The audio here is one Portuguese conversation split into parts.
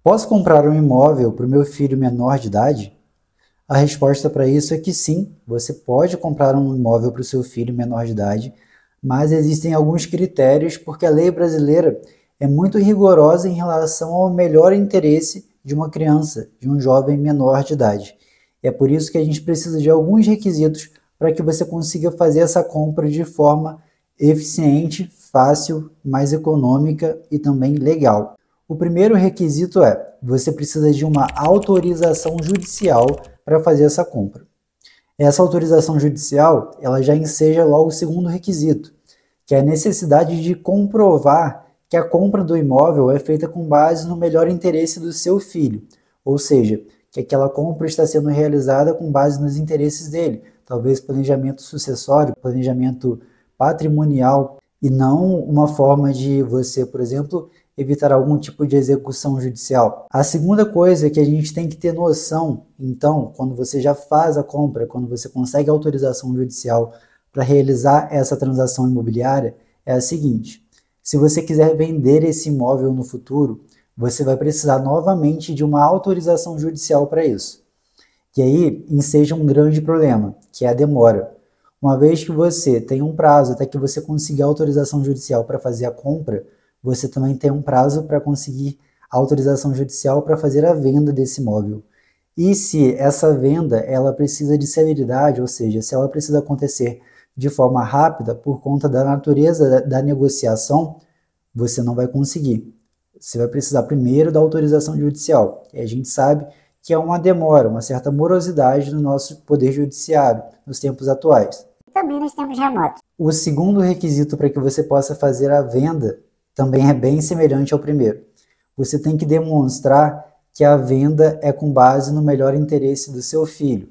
Posso comprar um imóvel para o meu filho menor de idade? A resposta para isso é que sim, você pode comprar um imóvel para o seu filho menor de idade, mas existem alguns critérios porque a lei brasileira é muito rigorosa em relação ao melhor interesse de uma criança, de um jovem menor de idade. É por isso que a gente precisa de alguns requisitos para que você consiga fazer essa compra de forma eficiente, fácil, mais econômica e também legal. O primeiro requisito é: você precisa de uma autorização judicial para fazer essa compra. Essa autorização judicial, ela já enseja logo o segundo requisito, que é a necessidade de comprovar que a compra do imóvel é feita com base no melhor interesse do seu filho, ou seja, que aquela compra está sendo realizada com base nos interesses dele, talvez planejamento sucessório, planejamento patrimonial, e não uma forma de você, por exemplo, evitar algum tipo de execução judicial. A segunda coisa que a gente tem que ter noção, então, quando você já faz a compra, quando você consegue autorização judicial para realizar essa transação imobiliária, é a seguinte: se você quiser vender esse imóvel no futuro, você vai precisar novamente de uma autorização judicial para isso. E aí enseja um grande problema, que é a demora. Uma vez que você tem um prazo até que você consiga autorização judicial para fazer a compra, você também tem um prazo para conseguir autorização judicial para fazer a venda desse imóvel. E se essa venda ela precisa de celeridade, ou seja, se ela precisa acontecer de forma rápida por conta da natureza da negociação, você não vai conseguir. Você vai precisar primeiro da autorização judicial. E a gente sabe que é uma demora, uma certa morosidade no nosso poder judiciário nos tempos atuais. Também nos tempos remotos. O segundo requisito para que você possa fazer a venda também é bem semelhante ao primeiro. Você tem que demonstrar que a venda é com base no melhor interesse do seu filho.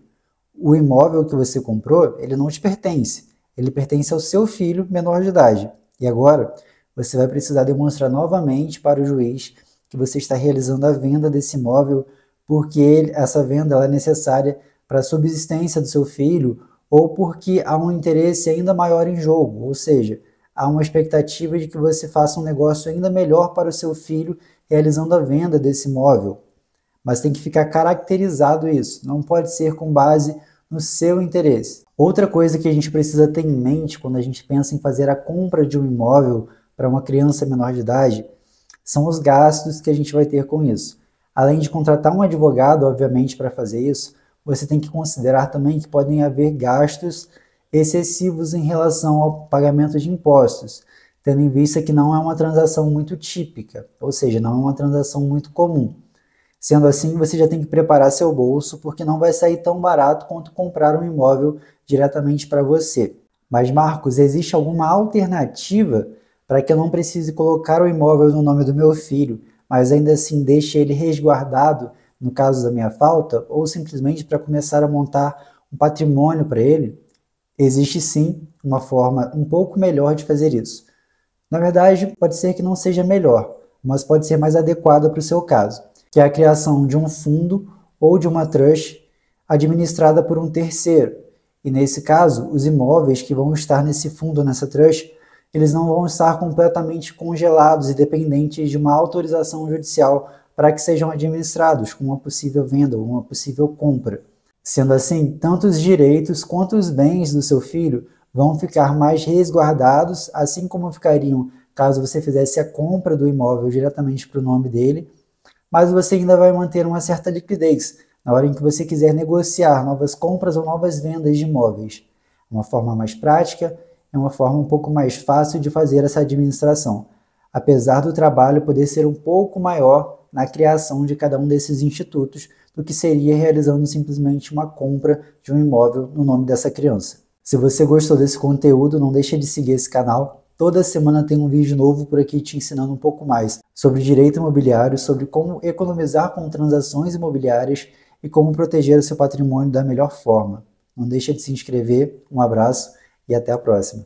O imóvel que você comprou, ele não te pertence. Ele pertence ao seu filho menor de idade. E agora, você vai precisar demonstrar novamente para o juiz que você está realizando a venda desse imóvel porque essa venda ela é necessária para a subsistência do seu filho ou porque há um interesse ainda maior em jogo, ou seja, há uma expectativa de que você faça um negócio ainda melhor para o seu filho realizando a venda desse imóvel. Mas tem que ficar caracterizado isso, não pode ser com base no seu interesse. Outra coisa que a gente precisa ter em mente quando a gente pensa em fazer a compra de um imóvel para uma criança menor de idade são os gastos que a gente vai ter com isso. Além de contratar um advogado, obviamente, para fazer isso, você tem que considerar também que podem haver gastos excessivos em relação ao pagamento de impostos, tendo em vista que não é uma transação muito típica, ou seja, não é uma transação muito comum. Sendo assim, você já tem que preparar seu bolso, porque não vai sair tão barato quanto comprar um imóvel diretamente para você. Mas, Marcos, existe alguma alternativa para que eu não precise colocar o imóvel no nome do meu filho, mas ainda assim deixe ele resguardado no caso da minha falta, ou simplesmente para começar a montar um patrimônio para ele? Existe sim uma forma um pouco melhor de fazer isso. Na verdade, pode ser que não seja melhor, mas pode ser mais adequada para o seu caso, que é a criação de um fundo ou de uma trust administrada por um terceiro. E nesse caso, os imóveis que vão estar nesse fundo ou nessa trust, eles não vão estar completamente congelados e dependentes de uma autorização judicial para que sejam administrados com uma possível venda ou uma possível compra. Sendo assim, tanto os direitos quanto os bens do seu filho vão ficar mais resguardados, assim como ficariam caso você fizesse a compra do imóvel diretamente para o nome dele, mas você ainda vai manter uma certa liquidez na hora em que você quiser negociar novas compras ou novas vendas de imóveis. É uma forma mais prática, é uma forma um pouco mais fácil de fazer essa administração, apesar do trabalho poder ser um pouco maior na criação de cada um desses institutos do que seria realizando simplesmente uma compra de um imóvel no nome dessa criança. Se você gostou desse conteúdo, não deixe de seguir esse canal. Toda semana tem um vídeo novo por aqui te ensinando um pouco mais sobre direito imobiliário, sobre como economizar com transações imobiliárias e como proteger o seu patrimônio da melhor forma. Não deixe de se inscrever, um abraço e até a próxima.